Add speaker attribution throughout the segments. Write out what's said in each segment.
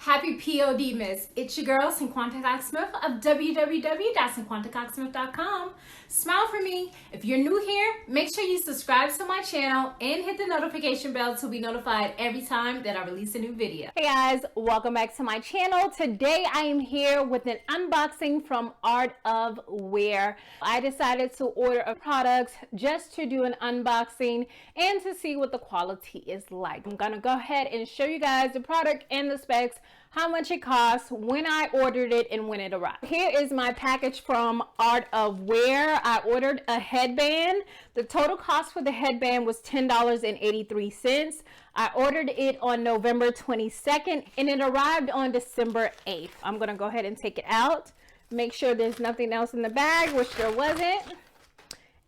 Speaker 1: Happy POD, miss. It's your girl, Cinquanta Cox-Smith of www.cinquantacoxsmith.com. Smile for me. If you're new here, make sure you subscribe to my channel and hit the notification bell to be notified every time that I release a new video. Hey guys, welcome back to my channel. Today I am here with an unboxing from Art of Wear. I decided to order a product just to do an unboxing and to see what the quality is like. I'm gonna go ahead and show you guys the product and the specs, how much it costs, when I ordered it, and when it arrived. Here is my package from Art of Wear. I ordered a headband. The total cost for the headband was $10.83. I ordered it on November 22nd and it arrived on December 8th. I'm gonna go ahead and take it out, make sure there's nothing else in the bag, which there wasn't.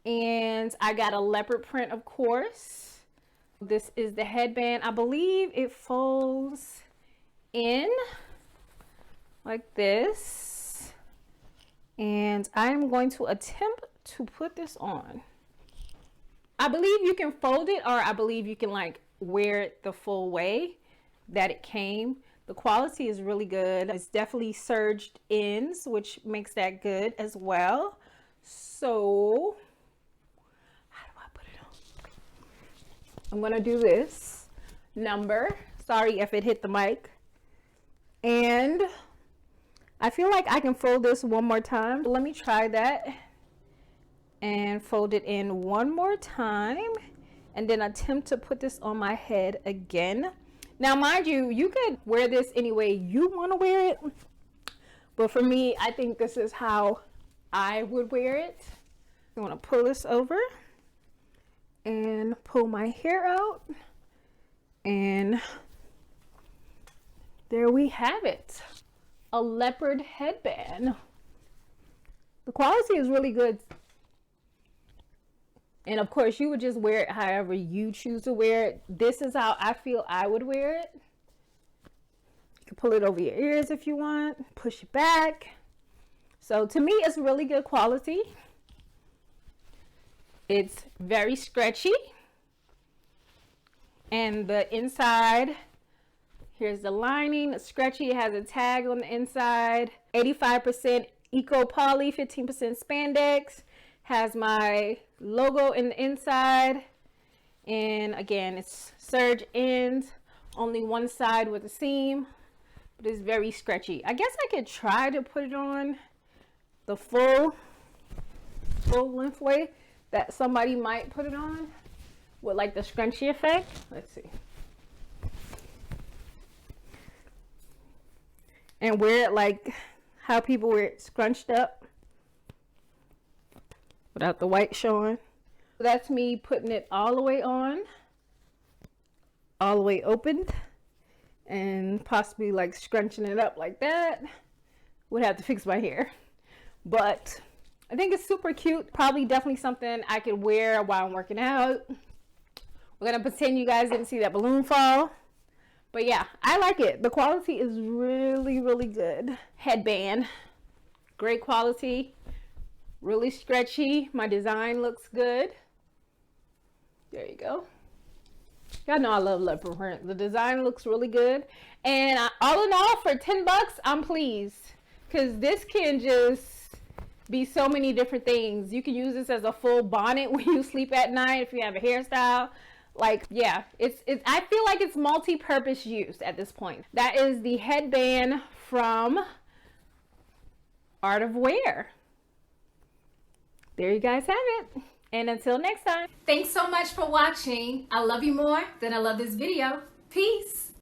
Speaker 1: And I got a leopard print, of course. This is the headband. I believe it folds in like this, and I'm going to attempt to put this on. I believe you can fold it, or I believe you can like wear it the full way that it came. The quality is really good. It's definitely serged ends, which makes that good as well. So how do I put it on? I'm gonna do this number. Sorry if it hit the mic. And I feel like I can fold this one more time. Let me try that and fold it in one more time and then attempt to put this on my head again. Now, mind you, you could wear this any way you want to wear it, but for me, I think this is how I would wear it. I'm going to pull this over and pull my hair out, and there we have it, a leopard headband. The quality is really good. And of course, you would just wear it however you choose to wear it. This is how I feel I would wear it. You can pull it over your ears if you want, push it back. So to me, it's really good quality. It's very stretchy. And the inside, here's the lining. It's stretchy. It has a tag on the inside. 85% eco poly, 15% spandex. Has my logo in the inside. And again, it's serge ends. Only one side with a seam. But it's very stretchy. I guess I could try to put it on the full length way that somebody might put it on with like the scrunchy effect. Let's see. And wear it like how people wear it scrunched up without the white showing. That's me putting it all the way on, all the way opened, and possibly like scrunching it up like that. Would have to fix my hair, but I think it's super cute. Probably definitely something I could wear while I'm working out. We're gonna pretend you guys didn't see that balloon fall. But yeah, I like it. The quality is really, really good. Headband, great quality, really stretchy. My design looks good. There you go. Y'all know I love leopard print. The design looks really good. And all in all, for 10 bucks, I'm pleased. Because this can just be so many different things. You can use this as a full bonnet when you sleep at night if you have a hairstyle. Like, yeah, I feel like it's multi-purpose use at this point. That is the headband from Art of Wear. There you guys have it. And until next time. Thanks so much for watching. I love you more than I love this video. Peace.